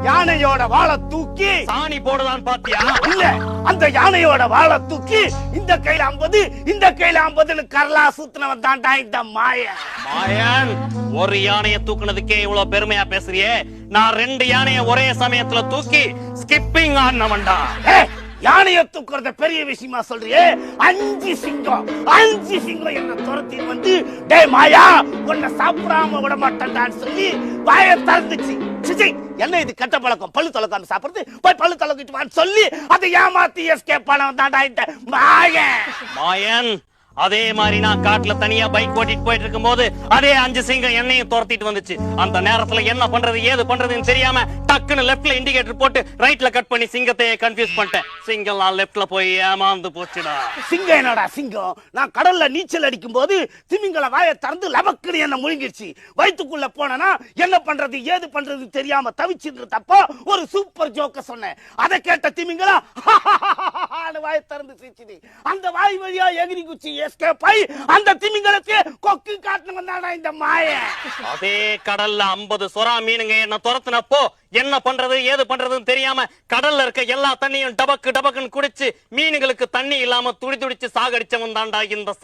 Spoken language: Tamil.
யானையோட வாழை தூக்கி சாணி போடுதான் பாத்தியா? இல்ல, அந்த யானையோட வாழை தூக்கி இந்த கையில 50 இந்த கையில 50 கரலா சுத்தினவன் தான்டா இந்த மாயன். மாயன், ஒரு யானையை தூக்குனதுக்கே இவ்வளவு பெருமையா பேசுறியே, நான் 2 யானையை ஒரே சமயத்துல தூக்கி ஸ்கிப்பிங் ஆனவன்டா. யானையை தூக்குறத பெரிய விஷயமா சொல்றியே? 5 சிங்கம் என்ன துரத்தி வந்து, டே மாயா உன்னை சாப்பிடாம விட மாட்டேன்டான்னு சொல்லி வாயை திறந்துச்சு. என்ன இது கெட்ட பழக்கம், பல்லு தொலைக்காம சாப்பிடுறது, போய் பல்லு தொலைக்கிட்டு வான்னு சொல்லி அதை ஏமாத்தி எஸ்கேப் பண்ணவன் தான்டா இந்த மாயன். மாயன், அதே மாதிரி நான் காட்டுல தனியா பைக் ஓட்டிட்டு போயிட்டு இருக்கும் போது அதே 5 சிங்கம் என்னையும் துரத்திட்டு வந்துச்சு. அந்த நேரத்துல என்ன பண்றது ஏது பண்றதுன்னு தெரியாம டக்குன்னு லெப்ட்ல இண்டிகேட்டர் போட்டு ரைட்ல கட் பண்ணி சிங்கத்தையே கன்ஃபியூஸ் பண்ணிட்டேன். சிங்கம் நான் லெப்ட்ல போய் ஏமாந்து போச்சுடா. சிங்கம் என்னடா சிங்கம்? நான் கடல்ல நீச்சல் அடிக்கும் போது திமிங்கல வாயை திறந்து லபக்குன்னு என்ன முழுங்கிடுச்சு. வயிற்றுக்குள்ள போனா என்ன பண்றது ஏது பண்றது தெரியாம தவிச்சுன்றப்போ ஒரு சூப்பர் ஜோக்க சொன்னேன். அதை கேட்ட திமிங்கலா வாயை திறந்து சிரிச்சுது. அந்த வாய் வழியா எகிரி குச்சி அந்த திமிங்கலத்தை கொக்கு காட்டுனவன் தான்டா இந்த மாயன். அதே கடல்ல 50 சொரா மீனுங்க என்ன துரத்துனப்போ என்ன பண்றது ஏது பண்றதுன்னு தெரியாம கடல்ல இருக்க எல்லா தண்ணியும் டபக்கு டபக்குன்னு குடிச்சு மீனுங்களுக்கு தண்ணி இல்லாம துடி துடிச்சு சாகடிச்சவன் தான்டா இந்த